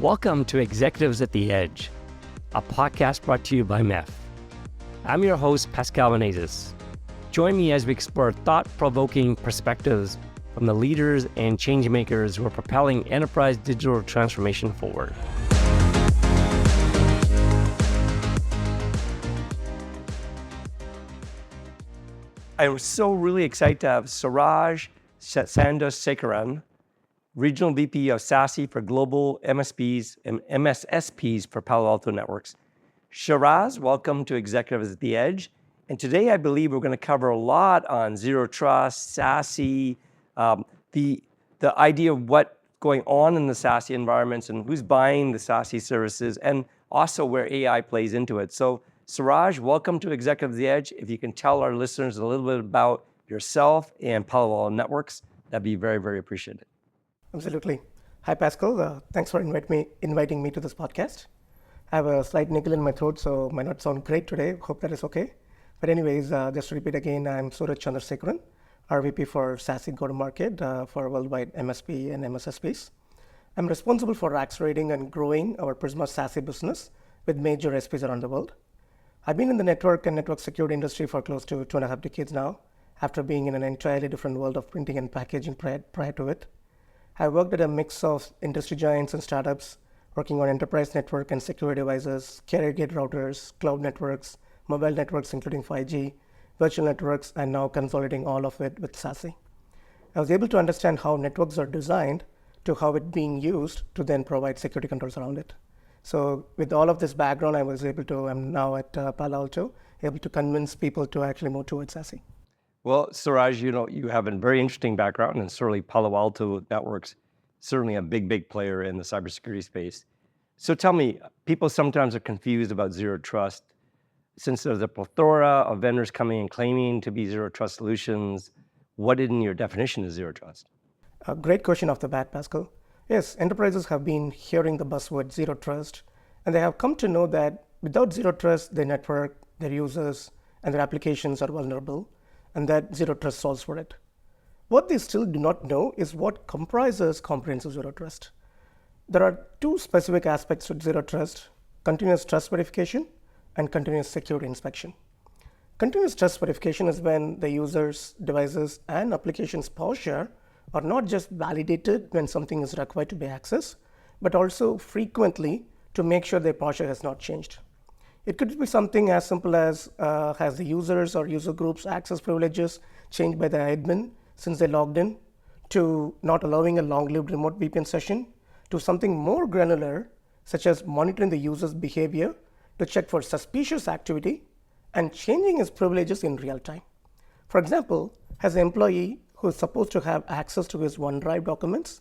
Welcome to Executives at the Edge, a podcast brought to you by MEF. I'm your host, Pascal Menezes. Join me as we explore thought-provoking perspectives from the leaders and changemakers who are propelling enterprise digital transformation forward. I'm so really excited to have Suraj Chandrasekaran, Regional VP of SASE for Global MSPs and MSSPs for Palo Alto Networks. Suraj, welcome to Executives at the Edge. And today I believe we're going to cover a lot on Zero Trust, SASE, the idea of what's going on in the SASE environments and who's buying the SASE services, and also where AI plays into it. So Suraj, welcome to Executives at the Edge. If you can tell our listeners a little bit about yourself and Palo Alto Networks, that'd be very, very appreciated. Absolutely. Hi, Pascal. Thanks for inviting me to this podcast. I have a slight niggle in my throat, so might not sound great today. Hope that is okay. But anyways, just to repeat again, I'm Suraj Chandrasekaran, RVP for SASE go-to-market for worldwide MSP and MSSPs. I'm responsible for accelerating and growing our Prisma SASE business with major SPs around the world. I've been in the network and network security industry for close to 2.5 decades now, after being in an entirely different world of printing and packaging prior to it. I worked at a mix of industry giants and startups, working on enterprise network and security devices, carrier gate routers, cloud networks, mobile networks including 5G, virtual networks, and now consolidating all of it with SASE. I was able to understand how networks are designed to how it's being used to then provide security controls around it. So with all of this background, I'm now at Palo Alto, able to convince people to actually move towards SASE. Well, Suraj, you have a very interesting background, and certainly Palo Alto Networks, certainly a big player in the cybersecurity space. So tell me, people sometimes are confused about Zero Trust. Since there's a plethora of vendors coming and claiming to be Zero Trust solutions, what in your definition is Zero Trust? A great question off the bat, Pascal. Yes, enterprises have been hearing the buzzword Zero Trust, and they have come to know that without Zero Trust, their network, their users, and their applications are vulnerable, and that Zero Trust solves for it. What they still do not know is what comprises comprehensive Zero Trust. There are two specific aspects to Zero Trust: continuous trust verification and continuous security inspection. Continuous trust verification is when the users, devices, and applications posture are not just validated when something is required to be accessed, but also frequently to make sure their posture has not changed. It could be something as simple as has the users or user groups access privileges changed by the admin since they logged in, to not allowing a long-lived remote VPN session, to something more granular, such as monitoring the user's behavior to check for suspicious activity and changing his privileges in real time. For example, has an employee who is supposed to have access to his OneDrive documents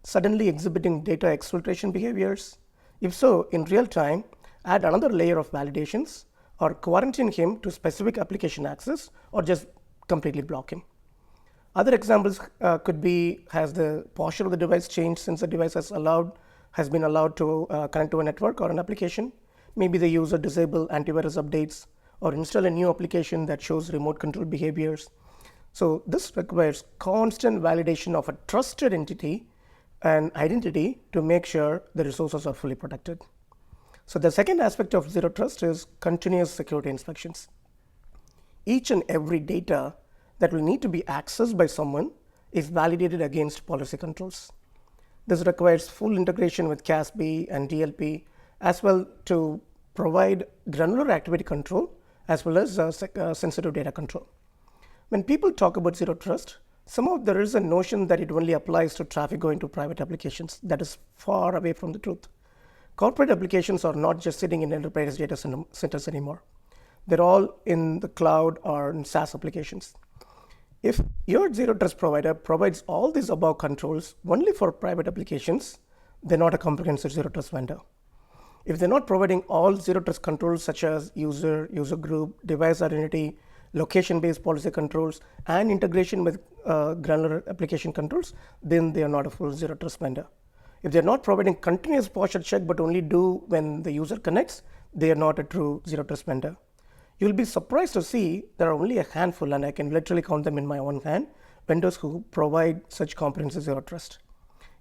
suddenly exhibiting data exfiltration behaviors? If so, in real time, add another layer of validations, or quarantine him to specific application access, or just completely block him. Other examples could be, has the posture of the device changed since the device has been allowed to connect to a network or an application? Maybe the user disable antivirus updates or install a new application that shows remote control behaviors. So this requires constant validation of a trusted entity and identity to make sure the resources are fully protected. So the second aspect of Zero Trust is continuous security inspections. Each and every data that will need to be accessed by someone is validated against policy controls. This requires full integration with CASB and DLP, as well to provide granular activity control, as well as sensitive data control. When people talk about Zero Trust, there is a notion that it only applies to traffic going to private applications. That is far away from the truth. Corporate applications are not just sitting in enterprise data centers anymore. They're all in the cloud or in SaaS applications. If your Zero Trust provider provides all these above controls only for private applications, they're not a comprehensive Zero Trust vendor. If they're not providing all Zero Trust controls such as user group, device identity, location-based policy controls, and integration with granular application controls, then they are not a full Zero Trust vendor. If they're not providing continuous posture check but only do when the user connects, they are not a true Zero Trust vendor. You'll be surprised to see there are only a handful, and I can literally count them in my own hand, vendors who provide such comprehensive Zero Trust.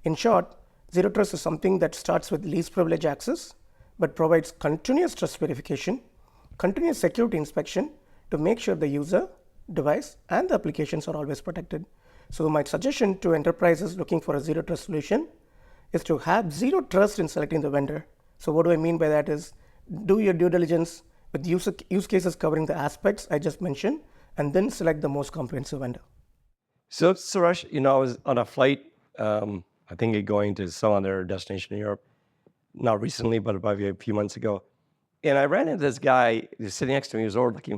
In short, Zero trust is something that starts with least privilege access, but provides continuous trust verification, continuous security inspection to make sure the user, device, and the applications are always protected. So my suggestion to enterprises looking for a zero trust solution is to have zero trust in selecting the vendor. So what do I mean by that is do your due diligence with use cases covering the aspects I just mentioned, and then select the most comprehensive vendor. So, Suraj, I was on a flight, I think going to some other destination in Europe, not recently, but probably a few months ago. And I ran into this guy who was sitting next to me. He was overlooking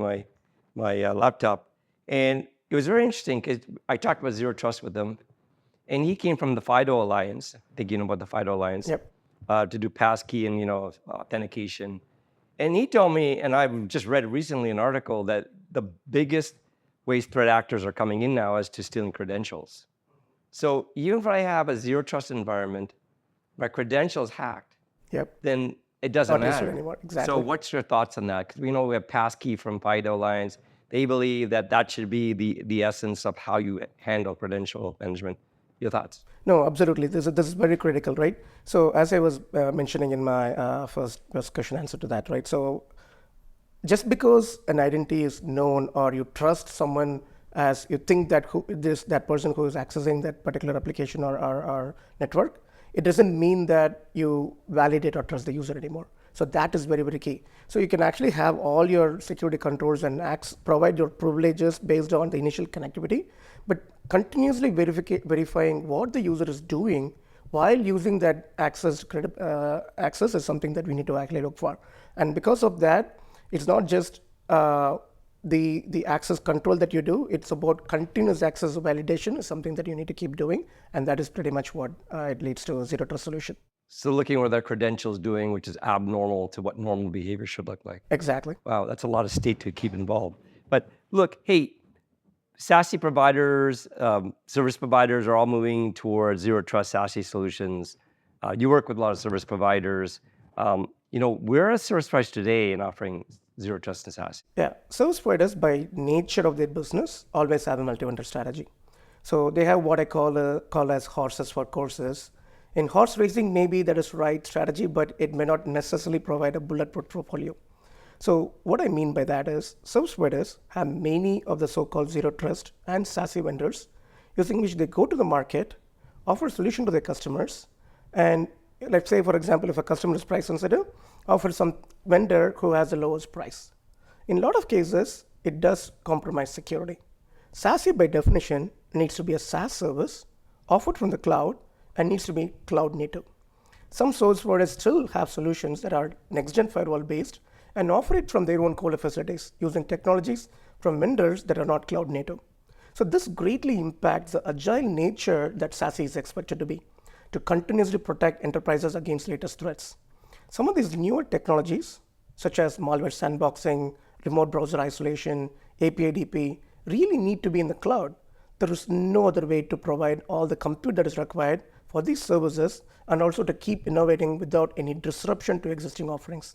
my laptop. And it was very interesting because I talked about zero trust with him. And he came from the FIDO Alliance, thinking about the FIDO Alliance, Yep. To do passkey and authentication. And he told me, and I've just read recently an article that the biggest ways threat actors are coming in now is to stealing credentials. So even if I have a zero trust environment, my credentials hacked, Yep. then it doesn't Not useful matter anymore. Exactly. So what's your thoughts on that? Because we know we have passkey from FIDO Alliance. They believe that should be the essence of how you handle credential management. Your thoughts? No, absolutely. This is very critical, right? So as I was mentioning in my first question answer to that, right? So just because an identity is known or you trust someone as you think that that person who is accessing that particular application or network, it doesn't mean that you validate or trust the user anymore. So that is very, very key. So you can actually have all your security controls and provide your privileges based on the initial connectivity, but continuously verifying what the user is doing while using that access is something that we need to actually look for. And because of that, it's not just the access control that you do, it's about continuous access validation is something that you need to keep doing. And that is pretty much what it leads to a zero trust solution. So looking at what their credentials doing, which is abnormal to what normal behavior should look like. Exactly. Wow, that's a lot of state to keep involved. But look, hey, SASE providers, service providers are all moving towards zero trust SASE solutions. You work with a lot of service providers. Where are service providers today in offering zero trust and SASE? Yeah, service providers by nature of their business always have a multi-vendor strategy. So they have what I call as horses for courses. In horse racing, maybe that is right strategy, but it may not necessarily provide a bulletproof portfolio. So what I mean by that is service providers have many of the so-called zero trust and SASE vendors using which they go to the market, offer a solution to their customers, and let's say, for example, if a customer is price sensitive, offer some vendor who has the lowest price. In a lot of cases, it does compromise security. SASE by definition needs to be a SaaS service offered from the cloud and needs to be cloud native. Some service providers still have solutions that are next-gen firewall based and offer it from their own colo facilities using technologies from vendors that are not cloud native. So this greatly impacts the agile nature that SASE is expected to be, to continuously protect enterprises against latest threats. Some of these newer technologies, such as malware sandboxing, remote browser isolation, API DP, really need to be in the cloud. There is no other way to provide all the compute that is required for these services and also to keep innovating without any disruption to existing offerings.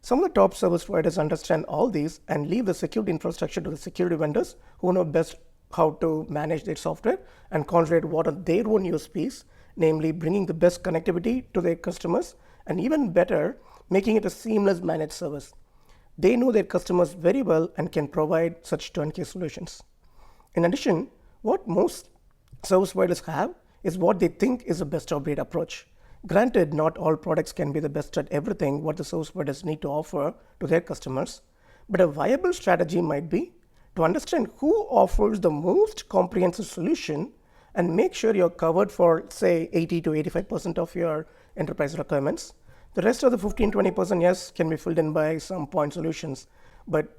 Some of the top service providers understand all these and leave the security infrastructure to the security vendors who know best how to manage their software and concentrate what are their own USPs, namely bringing the best connectivity to their customers and even better, making it a seamless managed service. They know their customers very well and can provide such turnkey solutions. In addition, what most service providers have is what they think is a best of breed approach. Granted, not all products can be the best at everything what the service providers need to offer to their customers, but a viable strategy might be to understand who offers the most comprehensive solution and make sure you're covered for, say, 80 to 85% of your enterprise requirements. The rest of the 15-20%, yes, can be filled in by some point solutions, but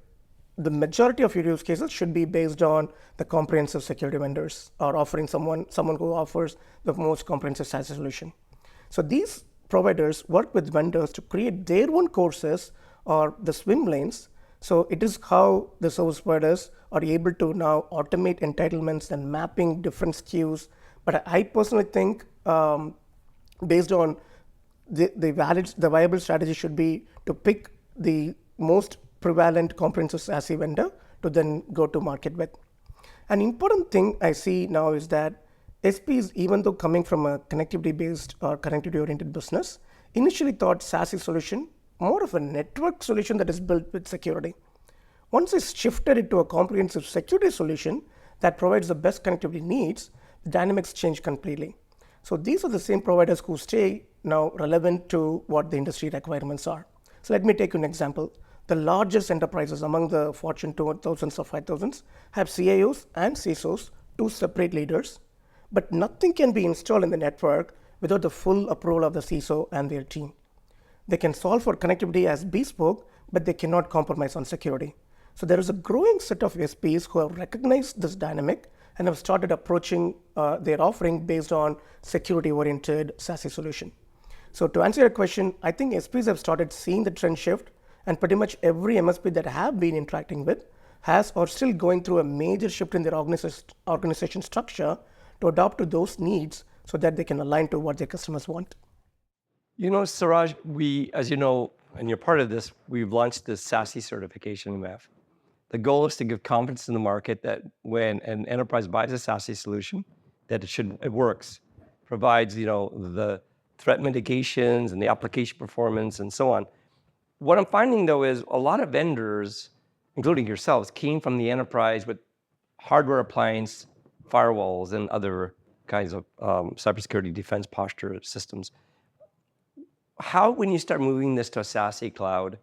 the majority of your use cases should be based on the comprehensive security vendors or offering someone who offers the most comprehensive SASE solution. So these providers work with vendors to create their own courses or the swim lanes. So it is how the service providers are able to now automate entitlements and mapping different SKUs. But I personally think based on the viable strategy should be to pick the most prevalent comprehensive SASE vendor to then go to market with. An important thing I see now is that SPs, even though coming from a connectivity-based or connectivity-oriented business, initially thought SASE solution more of a network solution that is built with security. Once it's shifted into a comprehensive security solution that provides the best connectivity needs, the dynamics change completely. So these are the same providers who stay now relevant to what the industry requirements are. So let me take you an example. The largest enterprises among the Fortune 2000s or 5000s have CIOs and CISOs, two separate leaders, but nothing can be installed in the network without the full approval of the CISO and their team. They can solve for connectivity as bespoke, but they cannot compromise on security. So there is a growing set of SPs who have recognized this dynamic and have started approaching their offering based on security-oriented SASE solution. So to answer your question, I think SPs have started seeing the trend shift, and pretty much every MSP that I have been interacting with has or still going through a major shift in their organization structure to adapt to those needs so that they can align to what their customers want. Suraj, as you know, and you're part of this, we've launched the SASE certification in MEF. The goal is to give confidence in the market that when an enterprise buys a SASE solution, that it works, provides the threat mitigations and the application performance and so on. What I'm finding though is a lot of vendors, including yourselves, came from the enterprise with hardware appliance, firewalls, and other kinds of cybersecurity defense posture systems. How, when you start moving this to a SASE cloud,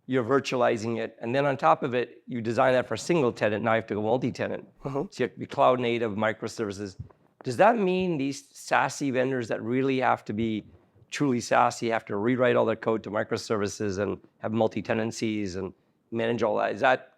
you're virtualizing it, and then on top of it, you design that for single tenant, now you have to go multi-tenant. So you have to be cloud native, microservices. Does that mean these SASE vendors that really have to be truly SASE have to rewrite all their code to microservices and have multi-tenancies and manage all that? Is that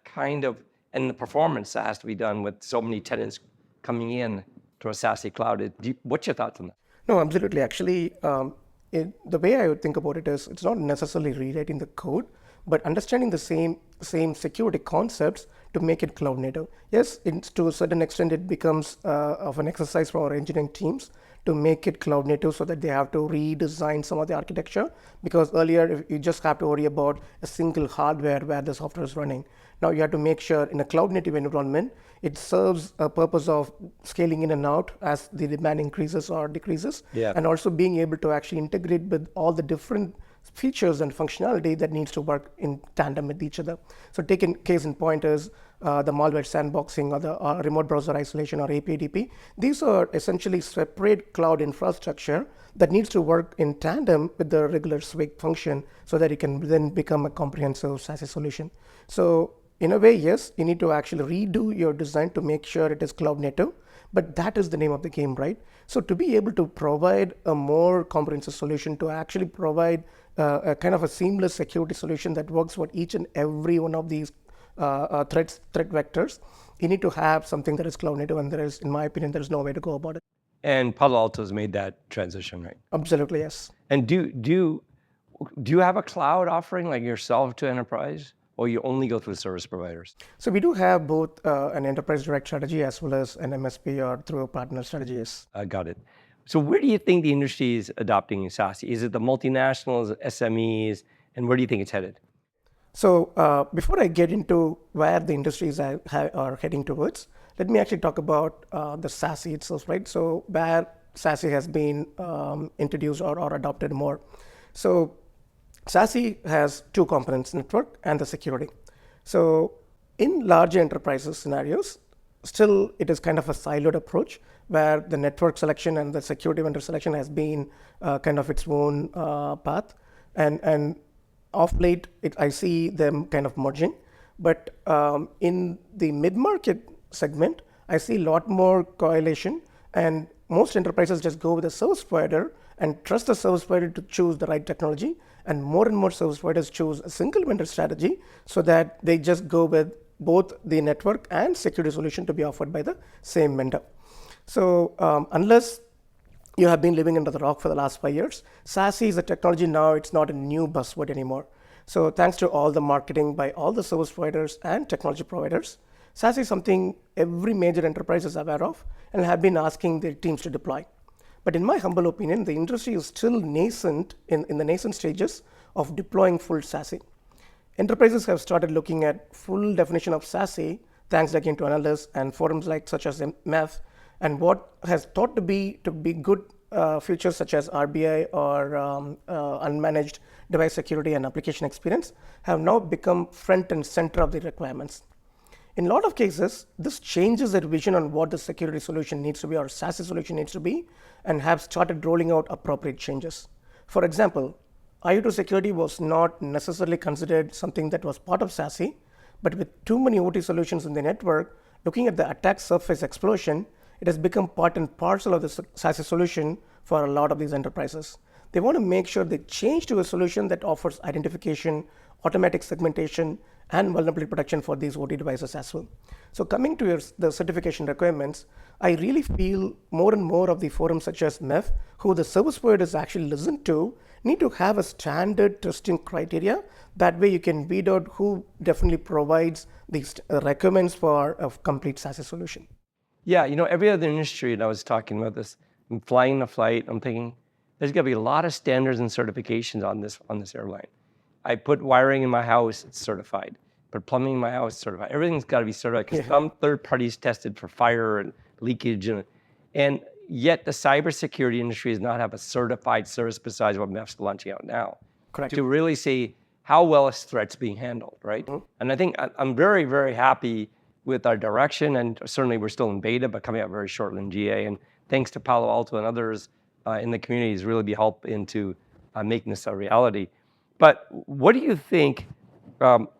and the performance that has to be done with so many tenants coming in to a SASE cloud? What's your thoughts on that? No, absolutely. Actually, the way I would think about it is it's not necessarily rewriting the code, but understanding the same security concepts to make it cloud native. Yes, to a certain extent, it becomes of an exercise for our engineering teams to make it cloud native so that they have to redesign some of the architecture, because earlier you just have to worry about a single hardware where the software is running. Now you have to make sure in a cloud native environment, it serves a purpose of scaling in and out as the demand increases or decreases, and also being able to actually integrate with all the different features and functionality that needs to work in tandem with each other. So taking case in point is the malware sandboxing or the remote browser isolation or APDP. These are essentially separate cloud infrastructure that needs to work in tandem with the regular SWIG function so that it can then become a comprehensive SASE solution. So in a way, yes, you need to actually redo your design to make sure it is cloud native, but that is the name of the game, right? So to be able to provide a more comprehensive solution, to actually provide a kind of a seamless security solution that works for each and every one of these threat vectors, you need to have something that is cloud native, and in my opinion, there is no way to go about it. And Palo Alto has made that transition, right? Absolutely, yes. And do you have a cloud offering like yourself to enterprise, or you only go through service providers? So we do have both an enterprise direct strategy as well as an MSP or through a partner strategy, yes. I got it. So where do you think the industry is adopting SASE? Is it the multinationals, SMEs, and where do you think it's headed? So before I get into where the industries are heading towards, let me actually talk about the SASE itself, right? So where SASE has been introduced or adopted more. So SASE has two components, network and the security. So in larger enterprises scenarios, still it is kind of a siloed approach where the network selection and the security vendor selection has been kind of its own path. And of late, I see them kind of merging. But in the mid-market segment, I see a lot more correlation, and most enterprises just go with a service provider and trust the service provider to choose the right technology, and more service providers choose a single vendor strategy so that they just go with both the network and security solution to be offered by the same vendor. So unless you have been living under the rock for the last 5 years, SASE is a technology now, it's not a new buzzword anymore. So thanks to all the marketing by all the service providers and technology providers, SASE is something every major enterprise is aware of and have been asking their teams to deploy. But in my humble opinion, the industry is still nascent in the nascent stages of deploying full SASE. Enterprises have started looking at full definition of SASE, thanks again to analysts and forums like such as MEF, And what has thought to be good features such as RBI or unmanaged device security and application experience have now become front and center of the requirements. In a lot of cases, this changes their vision on what the security solution needs to be or SASE solution needs to be, and have started rolling out appropriate changes. For example, IoT security was not necessarily considered something that was part of SASE, but with too many OT solutions in the network, looking at the attack surface explosion, it has become part and parcel of the SASE solution for a lot of these enterprises. They want to make sure they change to a solution that offers identification, automatic segmentation, and vulnerability protection for these OT devices as well. So coming to the certification requirements, I really feel more and more of the forums such as MEF, who the service providers actually listen to, need to have a standard testing criteria. That way you can weed out who definitely provides these requirements for a complete SASE solution. Yeah, every other industry, and I was talking about this, I'm flying a flight, I'm thinking, there's gonna be a lot of standards and certifications on this airline. I put wiring in my house, it's certified. Put plumbing in my house, it's certified. Everything's gotta be certified because some third parties tested for fire and leakage. And yet the cybersecurity industry does not have a certified service besides what MEF's launching out now. Correct. To really say how well is threats being handled, right? Mm-hmm. And I think I'm very, very happy with our direction, and certainly we're still in beta, but coming out very shortly in GA. And thanks to Palo Alto and others in the community has really helped into making this a reality. But what do you think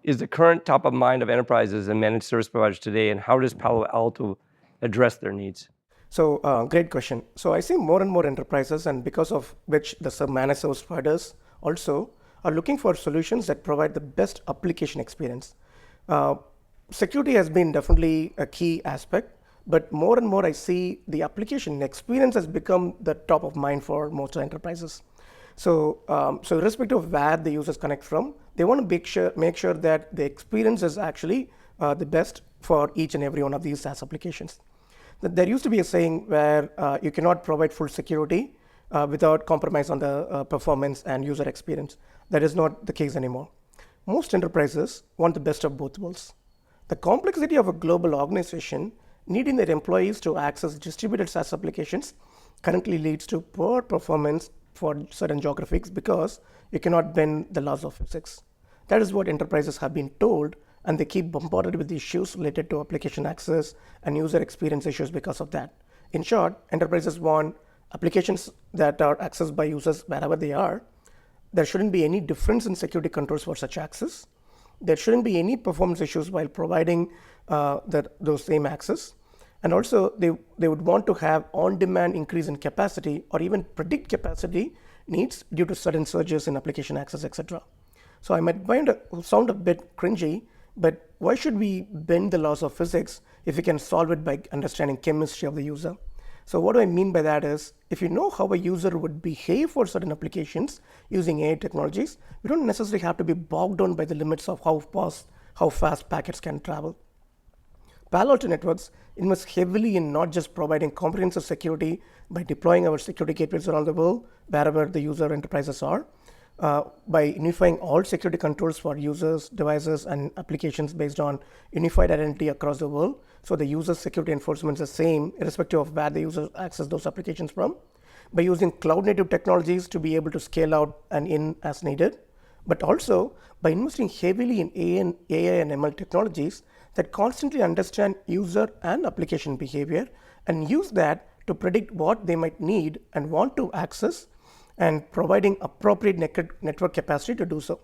is the current top of mind of enterprises and managed service providers today, and how does Palo Alto address their needs? So great question. So I see more and more enterprises, and because of which the managed service providers also are looking for solutions that provide the best application experience. Security has been definitely a key aspect, but more and more I see the application experience has become the top of mind for most enterprises. So irrespective of where the users connect from, they want to make sure that the experience is actually the best for each and every one of these SaaS applications. There used to be a saying where you cannot provide full security without compromise on the performance and user experience. That is not the case anymore. Most enterprises want the best of both worlds. The complexity of a global organization needing their employees to access distributed SaaS applications currently leads to poor performance for certain geographies because you cannot bend the laws of physics. That is what enterprises have been told, and they keep bombarded with issues related to application access and user experience issues because of that. In short, enterprises want applications that are accessed by users wherever they are. There shouldn't be any difference in security controls for such access. There shouldn't be any performance issues while providing those same access. And also, they would want to have on-demand increase in capacity or even predict capacity needs due to sudden surges in application access, etc. So I might sound a bit cringy, but why should we bend the laws of physics if we can solve it by understanding chemistry of the user? So what do I mean by that is, if you know how a user would behave for certain applications using AI technologies, we don't necessarily have to be bogged down by the limits of how fast packets can travel. Palo Alto Networks invests heavily in not just providing comprehensive security by deploying our security gateways around the world, wherever the user enterprises are, by unifying all security controls for users, devices, and applications based on unified identity across the world. So the user's security enforcement is the same, irrespective of where the user access those applications from. By using cloud-native technologies to be able to scale out and in as needed, but also by investing heavily in AI and ML technologies that constantly understand user and application behavior and use that to predict what they might need and want to access, and providing appropriate network capacity to do so.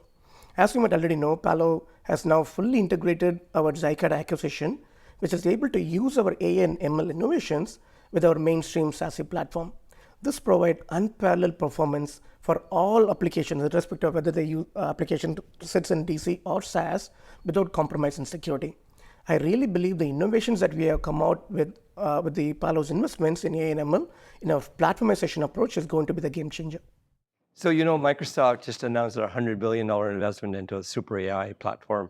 As you might already know, Palo has now fully integrated our Zycad acquisition, which is able to use our AI and ML innovations with our mainstream SASE platform. This provides unparalleled performance for all applications, irrespective of whether the application sits in DC or SaaS, without compromise in security. I really believe the innovations that we have come out with the Palo's investments in AI and ML in our platformization approach is going to be the game changer. So, Microsoft just announced a $100 billion investment into a super AI platform.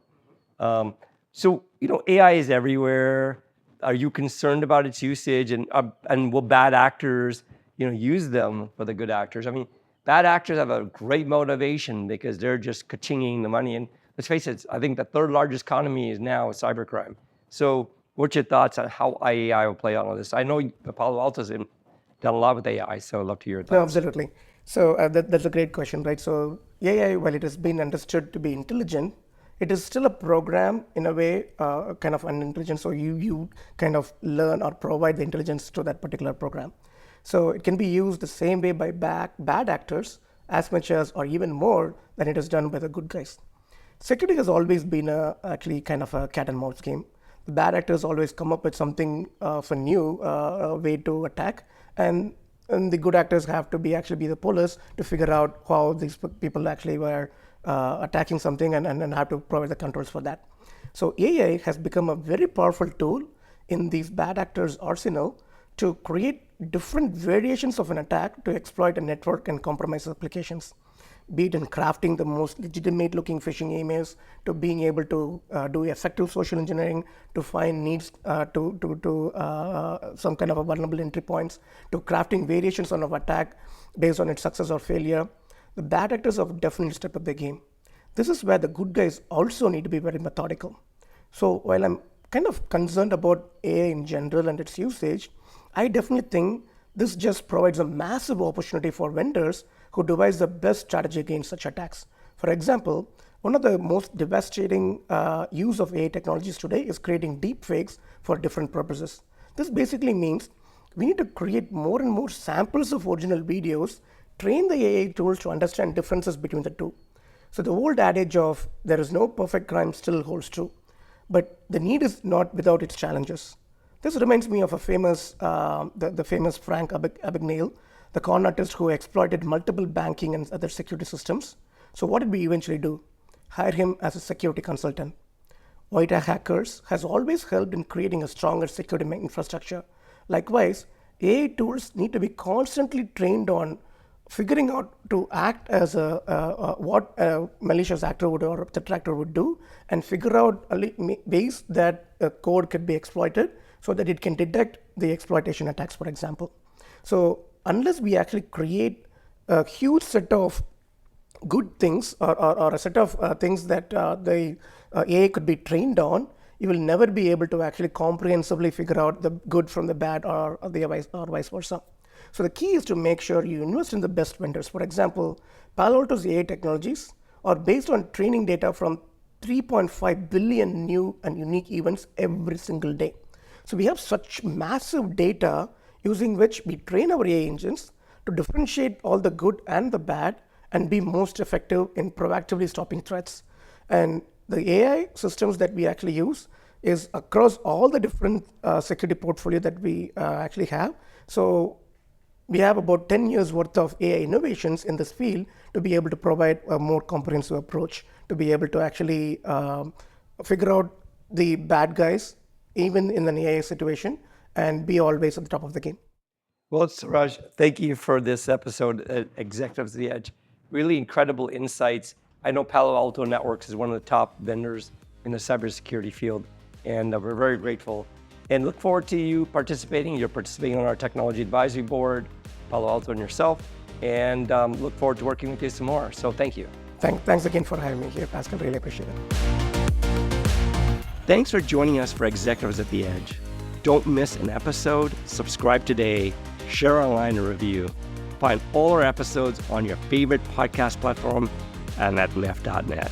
So, AI is everywhere. Are you concerned about its usage, and will bad actors, use them for the good actors? I mean, bad actors have a great motivation because they're just ka-chinging the money. And let's face it, I think the third largest economy is now cybercrime. So What's your thoughts on how AI will play out on this? I know Palo Alto's done a lot with AI, so I'd love to hear your thoughts. No, absolutely. So that's a great question, right? So AI, while it has been understood to be intelligent, it is still a program in a way, kind of unintelligent. So you kind of learn or provide the intelligence to that particular program. So it can be used the same way by bad actors as much as or even more than it is done by the good guys. Security has always been actually kind of a cat and mouse game. The bad actors always come up with something of a new way to attack, and the good actors have to actually be the police to figure out how these people actually were attacking something and have to provide the controls for that. So AI has become a very powerful tool in these bad actors' arsenal to create different variations of an attack to exploit a network and compromise applications. Be it in crafting the most legitimate looking phishing emails, to being able to do effective social engineering, to find needs to some kind of a vulnerable entry points, to crafting variations on an attack based on its success or failure. The bad actors have definitely stepped up their game. This is where the good guys also need to be very methodical. So while I'm kind of concerned about AI in general and its usage, I definitely think this just provides a massive opportunity for vendors who devise the best strategy against such attacks. For example, one of the most devastating use of AI technologies today is creating deepfakes for different purposes. This basically means we need to create more and more samples of original videos, train the AI tools to understand differences between the two. So the old adage of there is no perfect crime still holds true, but the need is not without its challenges. This reminds me of a famous, the famous Frank Abagnale, the con artist who exploited multiple banking and other security systems. So what did we eventually do? Hire him as a security consultant. White Hat Hackers has always helped in creating a stronger security infrastructure. Likewise, AI tools need to be constantly trained on figuring out to act as what a malicious actor would or threat actor would do, and figure out ways that code could be exploited so that it can detect the exploitation attacks, for example. So unless we actually create a huge set of good things or a set of things that the AI could be trained on, you will never be able to actually comprehensively figure out the good from the bad or vice versa. So the key is to make sure you invest in the best vendors. For example, Palo Alto's AI technologies are based on training data from 3.5 billion new and unique events every single day. So we have such massive data using which we train our AI engines to differentiate all the good and the bad and be most effective in proactively stopping threats. And the AI systems that we actually use is across all the different security portfolio that we actually have. So we have about 10 years worth of AI innovations in this field to be able to provide a more comprehensive approach, to be able to actually figure out the bad guys, even in an AI situation, and be always at the top of the game. Well, Suraj, thank you for this episode at Executives at the Edge. Really incredible insights. I know Palo Alto Networks is one of the top vendors in the cybersecurity field, and we're very grateful. And look forward to you participating. You're participating on our technology advisory board, Palo Alto and yourself, and look forward to working with you some more. So thank you. Thanks again for having me here, Pascal. Really appreciate it. Thanks for joining us for Executives at the Edge. Don't miss an episode. Subscribe today. Share online a review. Find all our episodes on your favorite podcast platform and at MEF.net.